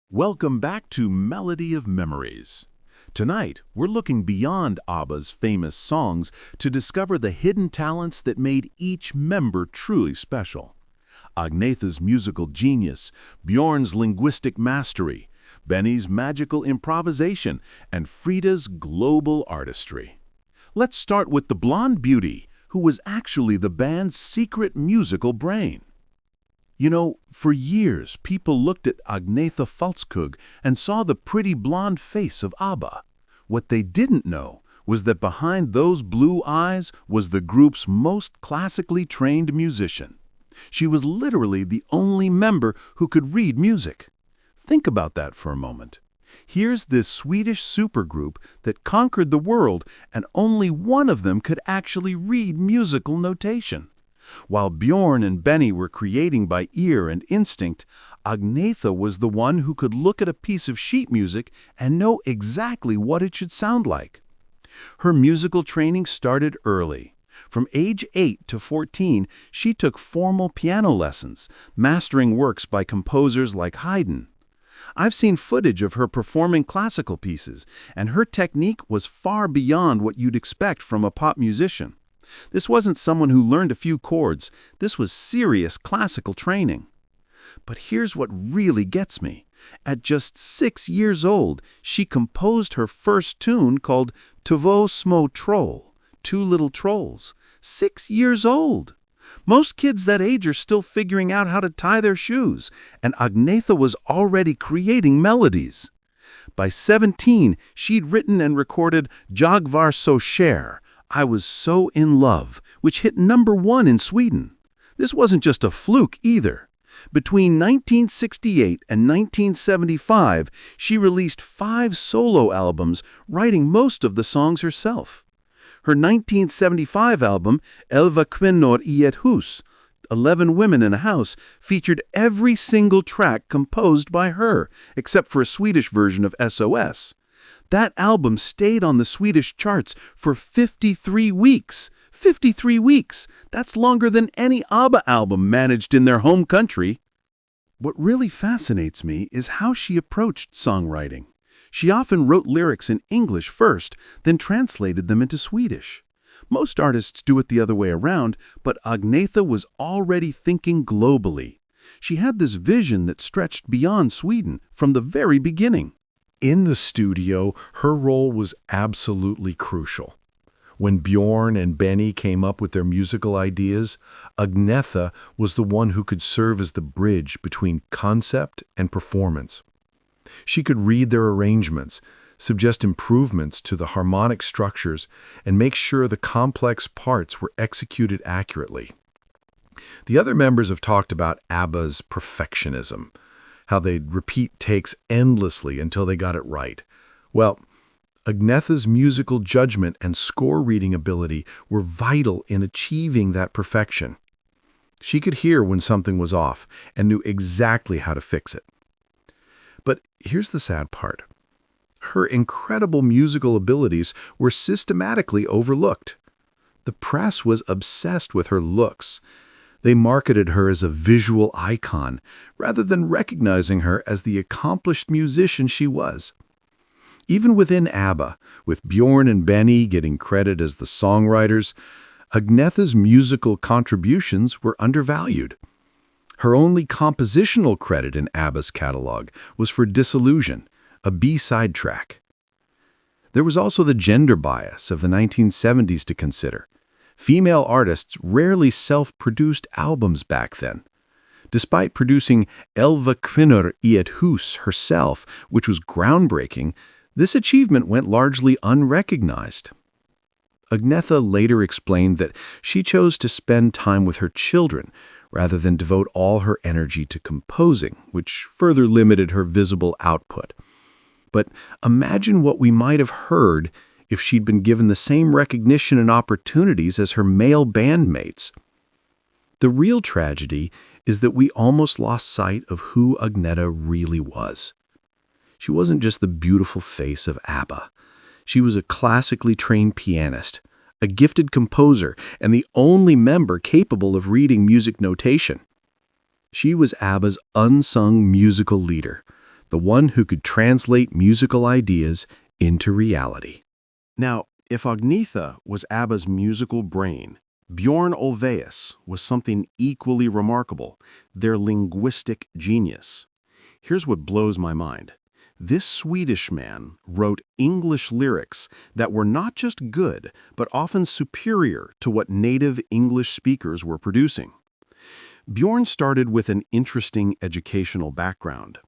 Welcome back to Melody of Memories. Tonight, we're looking beyond ABBA's famous songs to discover the hidden talents that made each member truly special. Agnetha's musical genius, Björn's linguistic mastery, Benny's magical improvisation, and Frida's global artistry. Let's start with the blonde beauty, who was actually the band's secret musical brain. You know, for years, people looked at Agnetha Fältskog and saw the pretty blonde face of ABBA. What they didn't know was that behind those blue eyes was the group's most classically trained musician. She was literally the only member who could read music. Think about that for a moment. Here's this Swedish supergroup that conquered the world, and only one of them could actually read musical notation. While Björn and Benny were creating by ear and instinct, Agnetha was the one who could look at a piece of sheet music and know exactly what it should sound like. Her musical training started early. From age 8 to 14, she took formal piano lessons, mastering works by composers like Haydn. I've seen footage of her performing classical pieces, and her technique was far beyond what you'd expect from a pop musician. This wasn't someone who learned a few chords. This was serious classical training. But here's what really gets me. At just 6 years old, she composed her first tune called Två små troll, Two Little Trolls. 6 years old! Most kids that age are still figuring out how to tie their shoes, and Agnetha was already creating melodies. By 17, she'd written and recorded Jag var så kär, I Was So in Love, which hit #1 in Sweden. This wasn't just a fluke either. Between 1968 and 1975, she released 5 solo albums, writing most of the songs herself. Her 1975 album, 11 kvinnor I ett hus, 11 Women in a House, featured every single track composed by her, except for a Swedish version of SOS. That album stayed on the Swedish charts for 53 weeks. 53 weeks! That's longer than any ABBA album managed in their home country. What really fascinates me is how she approached songwriting. She often wrote lyrics in English first, then translated them into Swedish. Most artists do it the other way around, but Agnetha was already thinking globally. She had this vision that stretched beyond Sweden from the very beginning. In the studio, her role was absolutely crucial. When Björn and Benny came up with their musical ideas, Agnetha was the one who could serve as the bridge between concept and performance. She could read their arrangements, suggest improvements to the harmonic structures, and make sure the complex parts were executed accurately. The other members have talked about ABBA's perfectionism, how they'd repeat takes endlessly until they got it right. Well, Agnetha's musical judgment and score reading ability were vital in achieving that perfection. She could hear when something was off and knew exactly how to fix it. But here's the sad part. Her incredible musical abilities were systematically overlooked. The press was obsessed with her looks. They marketed her as a visual icon, rather than recognizing her as the accomplished musician she was. Even within ABBA, with Björn and Benny getting credit as the songwriters, Agnetha's musical contributions were undervalued. Her only compositional credit in ABBA's catalog was for Disillusion, a B-side track. There was also the gender bias of the 1970s to consider. Female artists rarely self-produced albums back then. Despite producing 11 kvinnor I ett hus herself, which was groundbreaking, this achievement went largely unrecognized. Agnetha later explained that she chose to spend time with her children rather than devote all her energy to composing, which further limited her visible output. But imagine what we might have heard if she'd been given the same recognition and opportunities as her male bandmates. The real tragedy is that we almost lost sight of who Agnetha really was. She wasn't just the beautiful face of ABBA. She was a classically trained pianist, a gifted composer, and the only member capable of reading music notation. She was ABBA's unsung musical leader, the one who could translate musical ideas into reality. Now, if Agnetha was ABBA's musical brain, Björn Ulvaeus was something equally remarkable, their linguistic genius. Here's what blows my mind. This Swedish man wrote English lyrics that were not just good, but often superior to what native English speakers were producing. Björn started with an interesting educational background.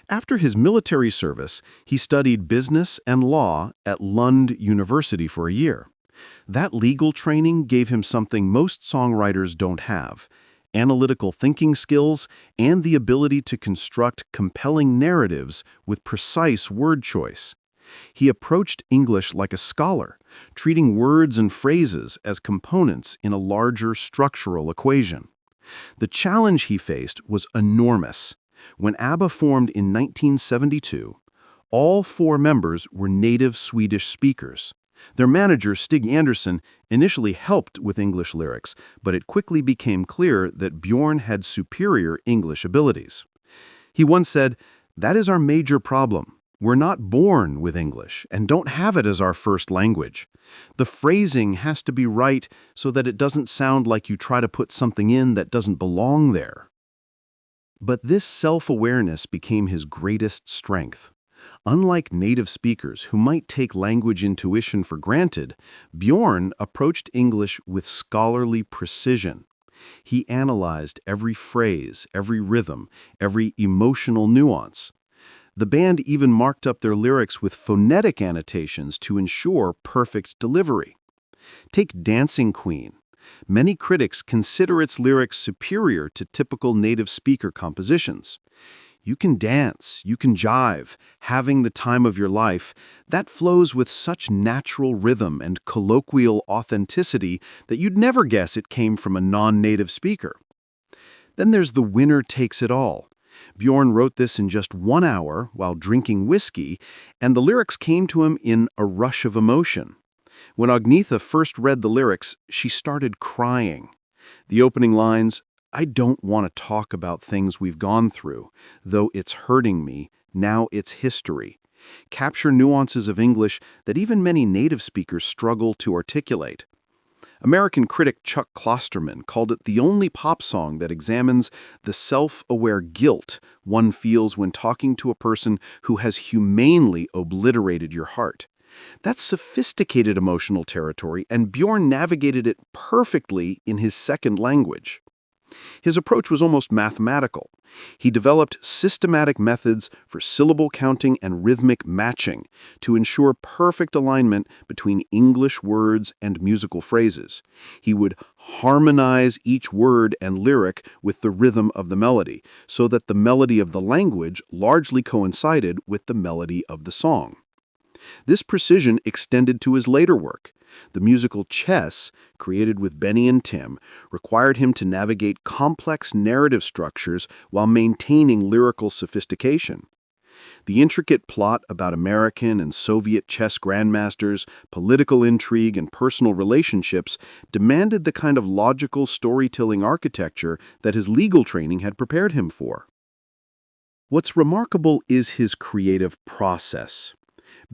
After his military service, he studied business and law at Lund University for a year. That legal training gave him something most songwriters don't have: analytical thinking skills and the ability to construct compelling narratives with precise word choice. He approached English like a scholar, treating words and phrases as components in a larger structural equation. The challenge he faced was enormous. When ABBA formed in 1972, all 4 members were native Swedish speakers. Their manager, Stig Andersson, initially helped with English lyrics, but it quickly became clear that Björn had superior English abilities. He once said, "That is our major problem. We're not born with English and don't have it as our first language. The phrasing has to be right so that it doesn't sound like you try to put something in that doesn't belong there." But this self-awareness became his greatest strength. Unlike native speakers who might take language intuition for granted, Björn approached English with scholarly precision. He analyzed every phrase, every rhythm, every emotional nuance. The band even marked up their lyrics with phonetic annotations to ensure perfect delivery. Take Dancing Queen. Many critics consider its lyrics superior to typical native speaker compositions. You can dance, you can jive, having the time of your life. That flows with such natural rhythm and colloquial authenticity that you'd never guess it came from a non-native speaker. Then there's The Winner Takes It All. Björn wrote this in just 1 hour while drinking whiskey, and the lyrics came to him in a rush of emotion. When Agnetha first read the lyrics, she started crying. The opening lines, "I don't want to talk about things we've gone through, though it's hurting me, now it's history," capture nuances of English that even many native speakers struggle to articulate. American critic Chuck Klosterman called it the only pop song that examines the self-aware guilt one feels when talking to a person who has humanely obliterated your heart. That's sophisticated emotional territory, and Björn navigated it perfectly in his second language. His approach was almost mathematical. He developed systematic methods for syllable counting and rhythmic matching to ensure perfect alignment between English words and musical phrases. He would harmonize each word and lyric with the rhythm of the melody, so that the melody of the language largely coincided with the melody of the song. This precision extended to his later work. The musical Chess, created with Benny and Tim, required him to navigate complex narrative structures while maintaining lyrical sophistication. The intricate plot about American and Soviet chess grandmasters, political intrigue, and personal relationships demanded the kind of logical storytelling architecture that his legal training had prepared him for. What's remarkable is his creative process.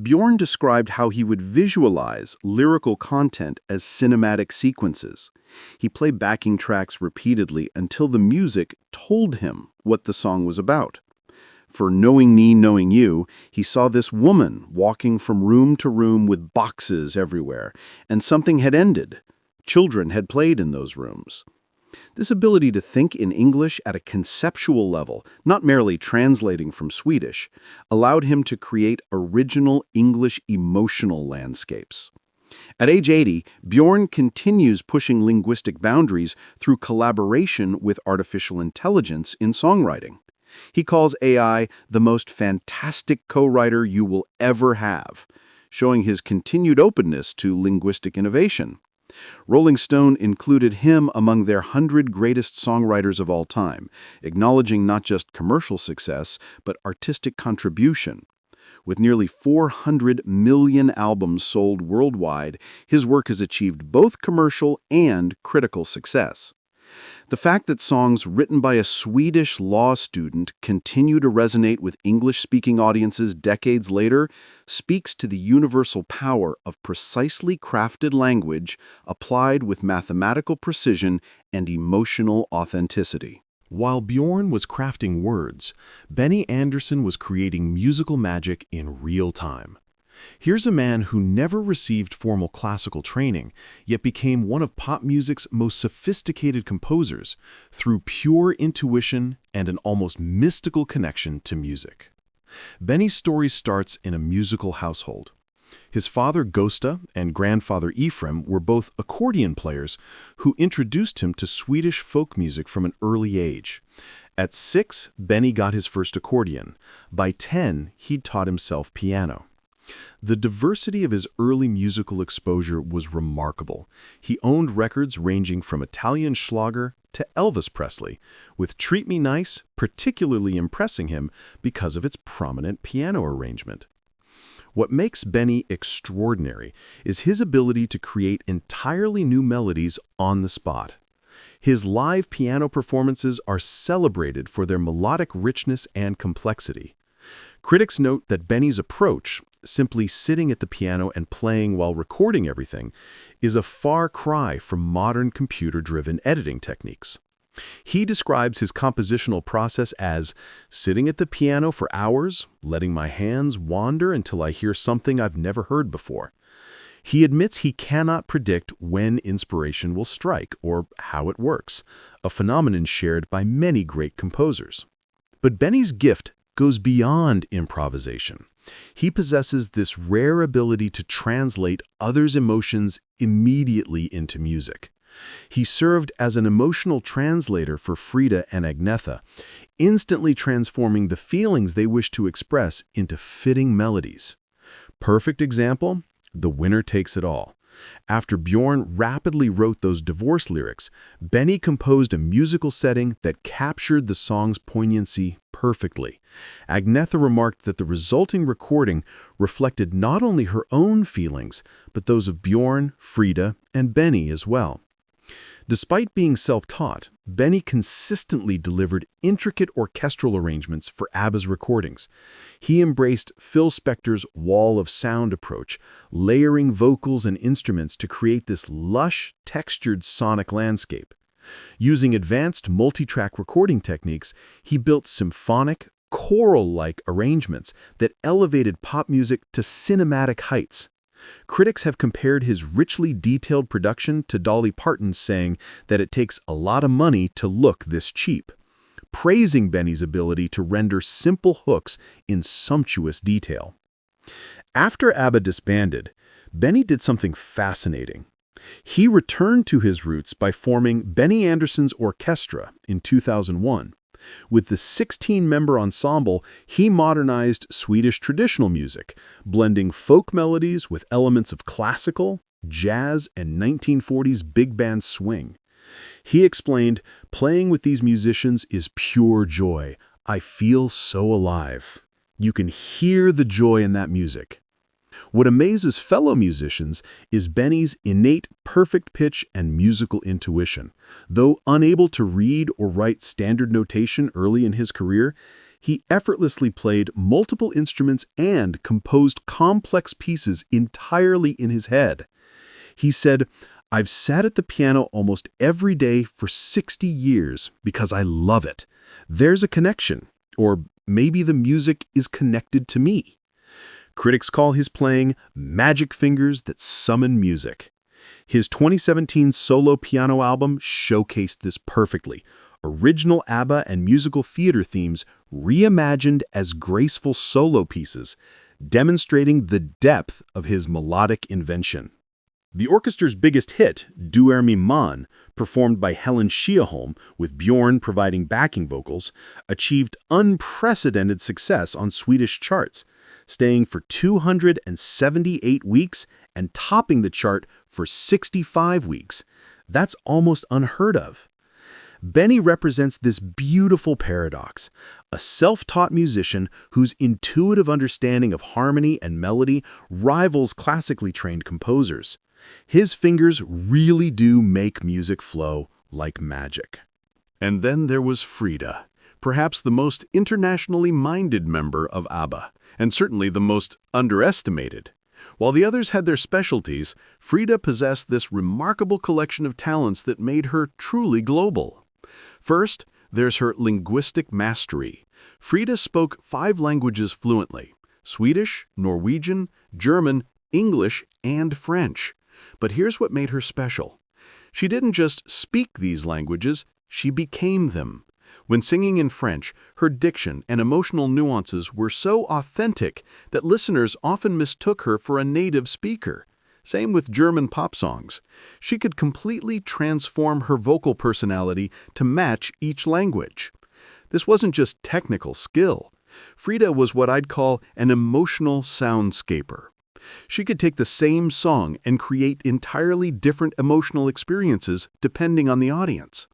Björn described how he would visualize lyrical content as cinematic sequences. He played backing tracks repeatedly until the music told him what the song was about. For Knowing Me, Knowing You, he saw this woman walking from room to room with boxes everywhere, and something had ended. Children had played in those rooms. This ability to think in English at a conceptual level, not merely translating from Swedish, allowed him to create original English emotional landscapes. At age 80, Björn continues pushing linguistic boundaries through collaboration with artificial intelligence in songwriting. He calls AI the most fantastic co-writer you will ever have, showing his continued openness to linguistic innovation. Rolling Stone included him among their 100 greatest songwriters of all time, acknowledging not just commercial success, but artistic contribution. With nearly 400 million albums sold worldwide, his work has achieved both commercial and critical success. The fact that songs written by a Swedish law student continue to resonate with English-speaking audiences decades later speaks to the universal power of precisely crafted language applied with mathematical precision and emotional authenticity. While Björn was crafting words, Benny Andersson was creating musical magic in real time. Here's a man who never received formal classical training, yet became one of pop music's most sophisticated composers through pure intuition and an almost mystical connection to music. Benny's story starts in a musical household. His father, Gösta, and grandfather, Ephraim, were both accordion players who introduced him to Swedish folk music from an early age. At 6, Benny got his first accordion. By 10, he'd taught himself piano. The diversity of his early musical exposure was remarkable. He owned records ranging from Italian Schlager to Elvis Presley, with Treat Me Nice particularly impressing him because of its prominent piano arrangement. What makes Benny extraordinary is his ability to create entirely new melodies on the spot. His live piano performances are celebrated for their melodic richness and complexity. Critics note that Benny's approach, simply sitting at the piano and playing while recording everything, is a far cry from modern computer-driven editing techniques. He describes his compositional process as sitting at the piano for hours, letting my hands wander until I hear something I've never heard before. He admits he cannot predict when inspiration will strike or how it works, a phenomenon shared by many great composers. But Benny's gift goes beyond improvisation. He possesses this rare ability to translate others' emotions immediately into music. He served as an emotional translator for Frida and Agnetha, instantly transforming the feelings they wished to express into fitting melodies. Perfect example, The Winner Takes It All. After Björn rapidly wrote those divorce lyrics, Benny composed a musical setting that captured the song's poignancy perfectly. Agnetha remarked that the resulting recording reflected not only her own feelings, but those of Björn, Frida, and Benny as well. Despite being self-taught, Benny consistently delivered intricate orchestral arrangements for ABBA's recordings. He embraced Phil Spector's wall of sound approach, layering vocals and instruments to create this lush, textured sonic landscape. Using advanced multi-track recording techniques, he built symphonic, choral-like arrangements that elevated pop music to cinematic heights. Critics have compared his richly detailed production to Dolly Parton's, saying that it takes a lot of money to look this cheap, praising Benny's ability to render simple hooks in sumptuous detail. After ABBA disbanded, Benny did something fascinating. He returned to his roots by forming Benny Andersson's Orchestra in 2001. With the 16-member ensemble, he modernized Swedish traditional music, blending folk melodies with elements of classical, jazz, and 1940s big band swing. He explained, "Playing with these musicians is pure joy. I feel so alive. You can hear the joy in that music." What amazes fellow musicians is Benny's innate perfect pitch and musical intuition. Though unable to read or write standard notation early in his career, he effortlessly played multiple instruments and composed complex pieces entirely in his head. He said, "I've sat at the piano almost every day for 60 years because I love it. There's a connection, or maybe the music is connected to me." Critics call his playing magic fingers that summon music. His 2017 solo piano album showcased this perfectly. Original ABBA and musical theater themes reimagined as graceful solo pieces, demonstrating the depth of his melodic invention. The orchestra's biggest hit, Du är min man, performed by Helen Sjöholm with Björn providing backing vocals, achieved unprecedented success on Swedish charts, staying for 278 weeks and topping the chart for 65 weeks. That's almost unheard of. Benny represents this beautiful paradox, a self-taught musician whose intuitive understanding of harmony and melody rivals classically trained composers. His fingers really do make music flow like magic. And then there was Frida, perhaps the most internationally minded member of ABBA, and certainly the most underestimated. While the others had their specialties, Frida possessed this remarkable collection of talents that made her truly global. First, there's her linguistic mastery. Frida spoke 5 languages fluently: Swedish, Norwegian, German, English, and French. But here's what made her special. She didn't just speak these languages, she became them. When singing in French, her diction and emotional nuances were so authentic that listeners often mistook her for a native speaker. Same with German pop songs. She could completely transform her vocal personality to match each language. This wasn't just technical skill. Frida was what I'd call an emotional soundscaper. She could take the same song and create entirely different emotional experiences depending on the audience.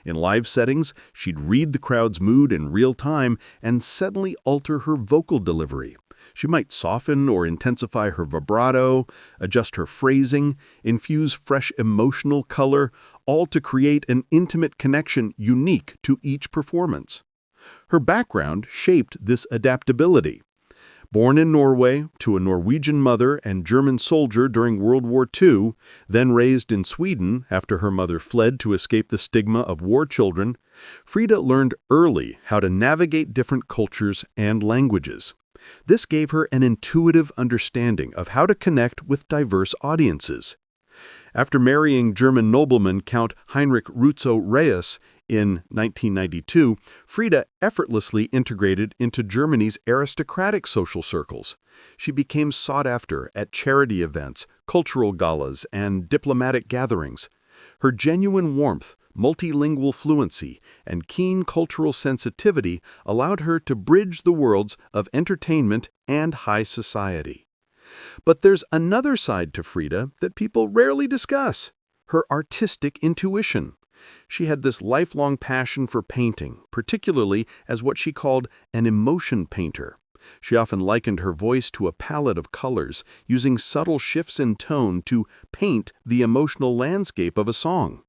In live settings, she'd read the crowd's mood in real time and suddenly alter her vocal delivery. She might soften or intensify her vibrato, adjust her phrasing, infuse fresh emotional color, all to create an intimate connection unique to each performance. Her background shaped this adaptability. Born in Norway to a Norwegian mother and German soldier during World War II, then raised in Sweden after her mother fled to escape the stigma of war children, Frida learned early how to navigate different cultures and languages. This gave her an intuitive understanding of how to connect with diverse audiences. After marrying German nobleman Count Heinrich Rutzow-Reyes in 1992, Frida effortlessly integrated into Germany's aristocratic social circles. She became sought after at charity events, cultural galas, and diplomatic gatherings. Her genuine warmth, multilingual fluency, and keen cultural sensitivity allowed her to bridge the worlds of entertainment and high society. But there's another side to Frida that people rarely discuss: her artistic intuition. She had this lifelong passion for painting, particularly as what she called an emotion painter. She often likened her voice to a palette of colors, using subtle shifts in tone to paint the emotional landscape of a song.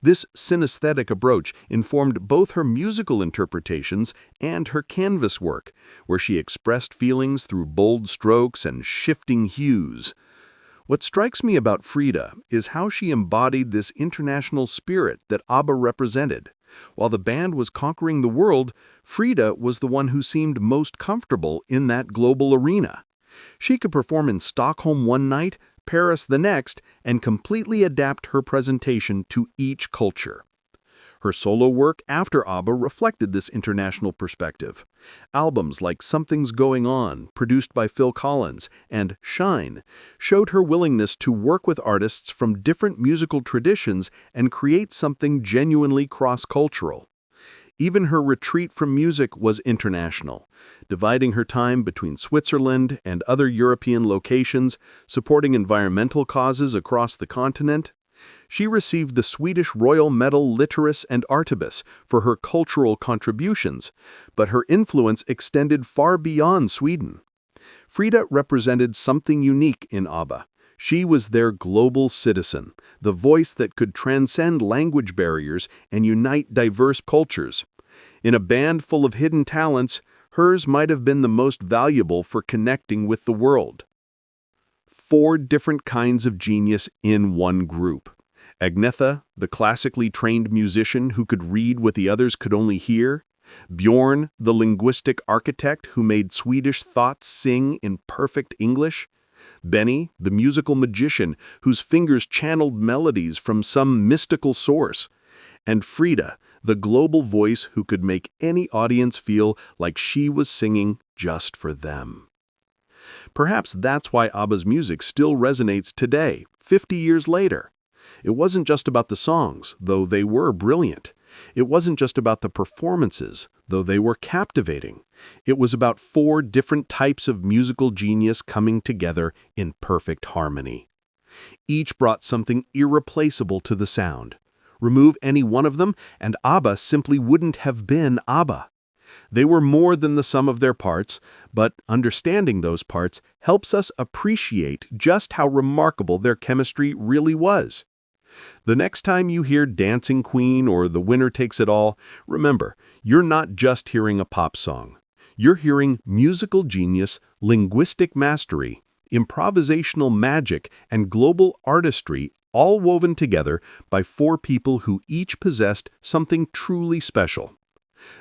This synesthetic approach informed both her musical interpretations and her canvas work, where she expressed feelings through bold strokes and shifting hues. What strikes me about Frida is how she embodied this international spirit that ABBA represented. While the band was conquering the world, Frida was the one who seemed most comfortable in that global arena. She could perform in Stockholm one night, Paris the next, and completely adapt her presentation to each culture. Her solo work after ABBA reflected this international perspective. Albums like Something's Going On, produced by Phil Collins, and Shine showed her willingness to work with artists from different musical traditions and create something genuinely cross-cultural. Even her retreat from music was international, dividing her time between Switzerland and other European locations, supporting environmental causes across the continent. She received the Swedish Royal Medal Litteris and Artibus for her cultural contributions, but her influence extended far beyond Sweden. Frida represented something unique in ABBA. She was their global citizen, the voice that could transcend language barriers and unite diverse cultures. In a band full of hidden talents, hers might have been the most valuable for connecting with the world. 4 different kinds of genius in one group. Agnetha, the classically trained musician who could read what the others could only hear. Björn, the linguistic architect who made Swedish thoughts sing in perfect English. Benny, the musical magician whose fingers channeled melodies from some mystical source. And Frida, the global voice who could make any audience feel like she was singing just for them. Perhaps that's why ABBA's music still resonates today, 50 years later. It wasn't just about the songs, though they were brilliant. It wasn't just about the performances, though they were captivating. It was about 4 different types of musical genius coming together in perfect harmony. Each brought something irreplaceable to the sound. Remove any one of them, and ABBA simply wouldn't have been ABBA. They were more than the sum of their parts, but understanding those parts helps us appreciate just how remarkable their chemistry really was. The next time you hear Dancing Queen or The Winner Takes It All, remember, you're not just hearing a pop song. You're hearing musical genius, linguistic mastery, improvisational magic, and global artistry all woven together by four people who each possessed something truly special.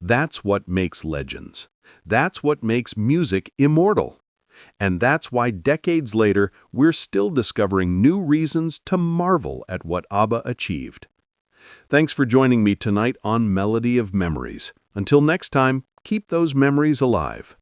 That's what makes legends. That's what makes music immortal. And that's why decades later, we're still discovering new reasons to marvel at what ABBA achieved. Thanks for joining me tonight on Melody of Memories. Until next time, keep those memories alive.